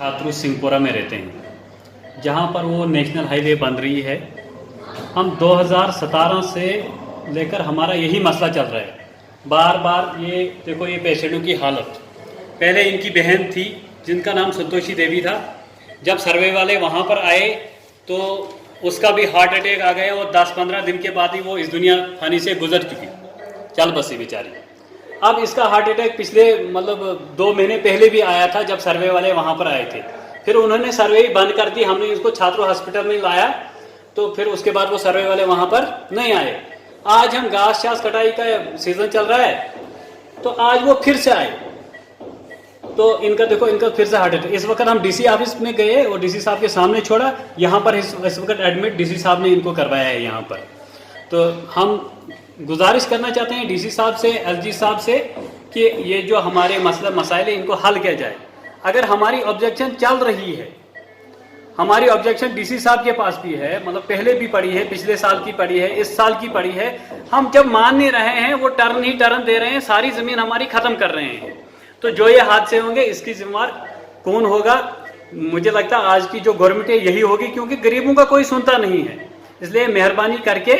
छात्र सिंहपुरा में रहते हैं, जहां पर वो नेशनल हाईवे बन रही है। हम 2017 से लेकर हमारा यही मसला चल रहा है। बार बार ये देखो, ये पेशेंटों की हालत। पहले इनकी बहन थी जिनका नाम संतोषी देवी था। जब सर्वे वाले वहाँ पर आए तो उसका भी हार्ट अटैक आ गया और 10-15 दिन के बाद ही वो इस दुनिया फानी से गुजर चुकी, चल बसी बेचारी। अब इसका हार्ट अटैक पिछले 2 महीने पहले भी आया था, जब सर्वे वाले वहाँ पर आए थे। फिर उन्होंने सर्वे ही बंद कर दी। हमने इसको छात्रों हॉस्पिटल में लाया तो फिर उसके बाद वो सर्वे वाले वहाँ पर नहीं आए। आज हम घास शास कटाई का सीजन चल रहा है तो आज वो फिर से आए तो इनका देखो, इनका फिर से हार्ट अटैक। इस वक्त हम डीसी ऑफिस में गए और डीसी साहब के सामने छोड़ा। यहाँ पर इस वक्त एडमिट डीसी साहब ने इनको करवाया है यहाँ पर। तो हम गुजारिश करना चाहते हैं डीसी साहब से, एसजी साहब से कि ये जो हमारे मसाइल इनको हल किया जाए। अगर हमारी ऑब्जेक्शन चल रही है, हमारी ऑब्जेक्शन डीसी साहब के पास भी है, पहले भी पड़ी है, पिछले साल की पड़ी है, इस साल की पड़ी है। हम जब मान नहीं रहे हैं, वो टर्न ही टर्न दे रहे हैं, सारी जमीन हमारी खत्म कर रहे हैं। तो जो ये हादसे होंगे इसकी जिम्मेवार कौन होगा? मुझे लगता है आज की जो गवर्नमेंट है यही होगी, क्योंकि गरीबों का कोई सुनता नहीं है। इसलिए मेहरबानी करके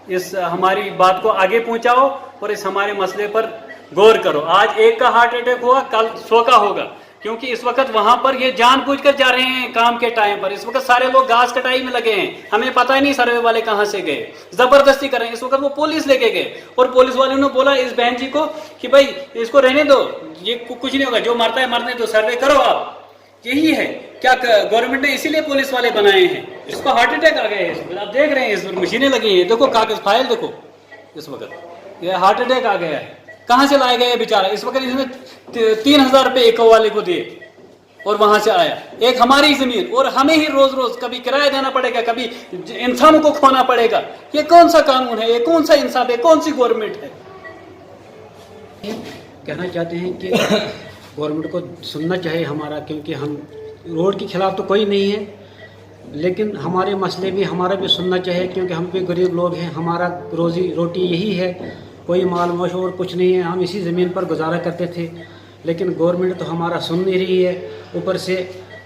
इस हमारी बात को आगे पहुंचाओ और इस हमारे मसले पर गौर करो। आज एक का हार्ट अटैक हुआ, कल 100 का होगा, क्योंकि इस वक्त वहां पर ये जानबूझकर जा रहे हैं काम के टाइम पर। इस वक्त सारे लोग घास कटाई में लगे हैं, हमें पता ही नहीं सर्वे वाले कहां से गए, जबरदस्ती कर रहे हैं। इस वक्त वो पुलिस लेके गए और पुलिस वाले ने बोला इस बहन जी को कि भाई इसको रहने दो, ये कुछ नहीं होगा, जो मरता है मरने दो, सर्वे करो आप। यही है क्या गवर्नमेंट ने इसीलिए पुलिस वाले बनाए हैं। इसको हार्ट अटैक आ गया है, इस वक्त आप देख रहे हैं, इस वक्त मशीनें लगी हैं, देखो कागज फाइल देखो, इस वक्त ये हार्ट अटैक आ गया है। कहां से लाया गया बेचारा? इस वक्त इसमें 3000 रुपये एक वाले को दिए और वहां से आया। एक हमारी जमीन और हमें ही रोज रोज कभी किराया देना पड़ेगा, कभी इंसानों को खोना पड़ेगा। ये कौन सा कानून है? ये कौन सा इंसाफ है? कौन सी गवर्नमेंट है? कहना चाहते हैं कि गवर्नमेंट को सुनना चाहिए हमारा, क्योंकि हम रोड के खिलाफ तो कोई नहीं है, लेकिन हमारे मसले भी हमारा भी सुनना चाहिए, क्योंकि हम भी गरीब लोग हैं। हमारा रोजी रोटी यही है, कोई माल मोश और कुछ नहीं है। हम इसी ज़मीन पर गुजारा करते थे, लेकिन गवर्नमेंट तो हमारा सुन नहीं रही है। ऊपर से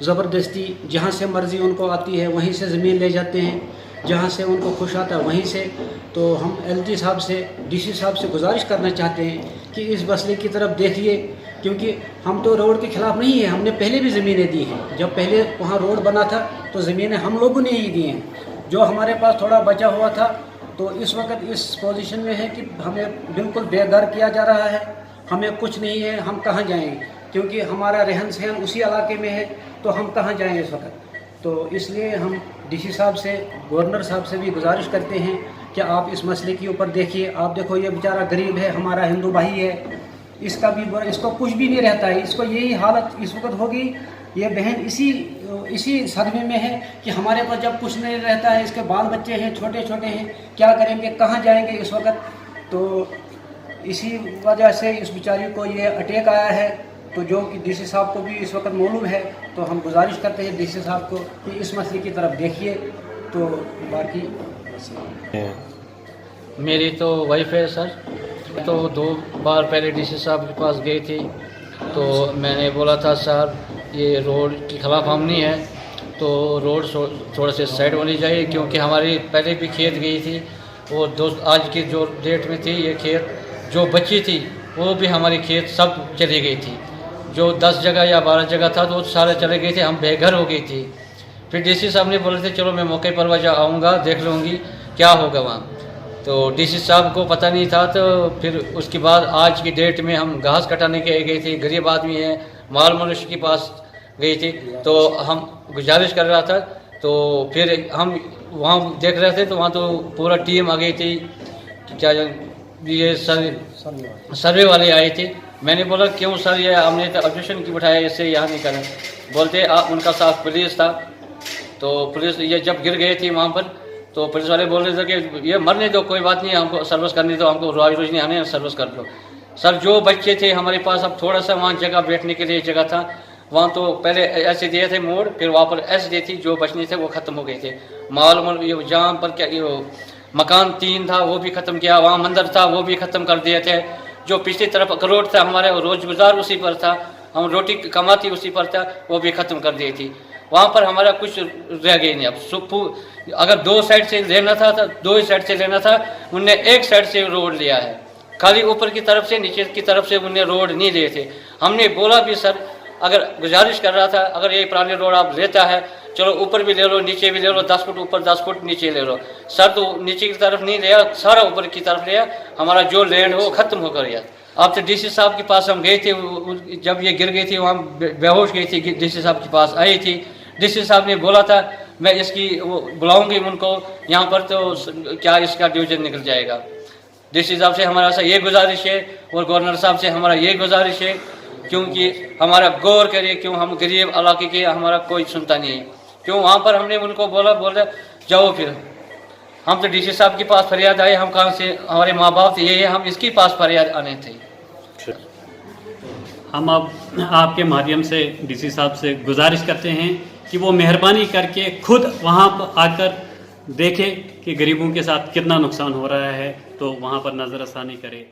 ज़बरदस्ती जहाँ से मर्ज़ी उनको आती है वहीं से ज़मीन ले जाते हैं, जहाँ से उनको खुश आता है वहीं से। तो हम एलजी साहब से, डीसी साहब से गुजारिश करना चाहते हैं कि इस मसले की तरफ देखिए, क्योंकि हम तो रोड के खिलाफ नहीं है। हमने पहले भी ज़मीनें दी हैं, जब पहले वहाँ रोड बना था तो ज़मीनें हम लोगों ने ही दी हैं। जो हमारे पास थोड़ा बचा हुआ था, तो इस वक्त इस पोजीशन में है कि हमें बिल्कुल बेघर किया जा रहा है। हमें कुछ नहीं है, हम कहाँ जाएंगे? क्योंकि हमारा रहन सहन उसी इलाके में है, तो हम कहाँ जाएंगे इस वक्त? तो इसलिए हम डीसी साहब से, गवर्नर साहब से भी गुजारिश करते हैं कि आप इस मसले के ऊपर देखिए। आप देखो, ये बेचारा गरीब है, हमारा हिंदू भाई है, इसको कुछ भी नहीं रहता है। इसको यही हालत इस वक्त होगी। ये बहन इसी सदमे में है कि हमारे पास जब कुछ नहीं रहता है, इसके बाल बच्चे हैं, छोटे छोटे हैं, क्या करेंगे, कहाँ जाएंगे इस वक्त? तो इसी वजह से इस बेचारी को ये अटैक आया है। तो जो कि डीसी साहब को भी इस वक्त मालूम है, तो हम गुजारिश करते हैं डीसी साहब को कि इस मसले की तरफ देखिए। तो बाकी मेरी तो वाइफ है सर। तो 2 बार पहले डीसी साहब के पास गई थी, तो मैंने बोला था सर ये रोड के खिलाफ हम नहीं है, तो रोड थोड़ा से साइड होनी चाहिए, क्योंकि हमारी पहले भी खेत गई थी और आज की जो डेट में थी, ये खेत जो बची थी वो भी हमारी खेत सब चली गई थी। जो 10 जगह या 12 जगह था तो सारे चले गए थे, हम बेघर हो गई थी। फिर डीसी साहब ने बोले थे चलो मैं मौके पर वजह आऊँगा, देख लूँगी क्या होगा वहाँ। तो डीसी साहब को पता नहीं था। तो फिर उसके बाद आज की डेट में हम घास कटाने के गए थे, गरीब आदमी है, माल मनुष्य के पास गई थी, तो हम गुजारिश कर रहा था। तो फिर हम वहाँ देख रहे थे तो वहाँ तो पूरा टीम आ गई थी, क्या ये सर्वे वाले आए थे। मैंने बोला क्यों सर, ये हमने तो ऑब्जेक्शन की बिठाया, इससे यहाँ नहीं करें। बोलते उनका साथ पुलिस था। तो पुलिस ये जब गिर गए थे वहाँ पर, तो पुलिस वाले बोल रहे थे कि ये मरने दो, कोई बात नहीं, हमको सर्विस करने दो, हमको रोज नहीं आने, सर्विस कर दो। सर जो बच्चे थे हमारे पास, अब थोड़ा सा वहाँ जगह बैठने के लिए जगह था, वहाँ तो पहले ऐसे दिए थे मोड़, फिर वहाँ पर ऐसे दी थी, जो बचने थे वो ख़त्म हो गए थे। माल ये जहाँ पर क्या ये मकान 3 था वो भी ख़त्म किया, वहाँ मंदिर था वो भी ख़त्म कर दिए थे। जो पिछली तरफ रोड था हमारे रोज़ गुजार उसी पर था, हम रोटी कमाती उसी पर था, वो भी ख़त्म कर दी थी। वहाँ पर हमारा कुछ रह गई नहीं। अब अगर 2 साइड से लेना था तो 2 ही साइड से लेना था, उनने एक साइड से रोड लिया है, खाली ऊपर की तरफ से, नीचे की तरफ से उनने रोड नहीं लिए थे। हमने बोला भी सर, अगर गुजारिश कर रहा था, अगर ये पुराने रोड आप लेता है, चलो ऊपर भी ले लो, नीचे भी ले लो, 10 फुट ऊपर 10 फुट नीचे ले लो। सर तो नीचे की तरफ नहीं लिया, सारा ऊपर की तरफ लिया, हमारा जो लैंड हो ख़त्म होकर गया। अब तो डीसी साहब के पास हम गए थे, जब ये गिर गई थी वहाँ बेहोश गई थी, डीसी साहब के पास आई थी। डीसी साहब ने बोला था मैं इसकी बुलाऊंगी उनको यहाँ पर, तो क्या इसका डिवीजन निकल जाएगा। डीसी साहब से हमारा सा ये गुजारिश है और गवर्नर साहब से हमारा ये गुजारिश है, क्योंकि हमारा गौर करिए, क्यों हम गरीब इलाके के, हमारा कोई सुनता नहीं है। क्यों वहाँ पर हमने उनको बोला जाओ, फिर हम तो डीसी साहब के पास फरियाद आए, हम कहाँ से, हमारे माँ बाप तो ये है, हम इसके पास फरियाद आने थे। हम अब आपके माध्यम से डीसी साहब से गुजारिश करते हैं कि वो मेहरबानी करके खुद वहाँ पर आकर देखें कि गरीबों के साथ कितना नुकसान हो रहा है, तो वहाँ पर नज़रअंदाज़ी करें।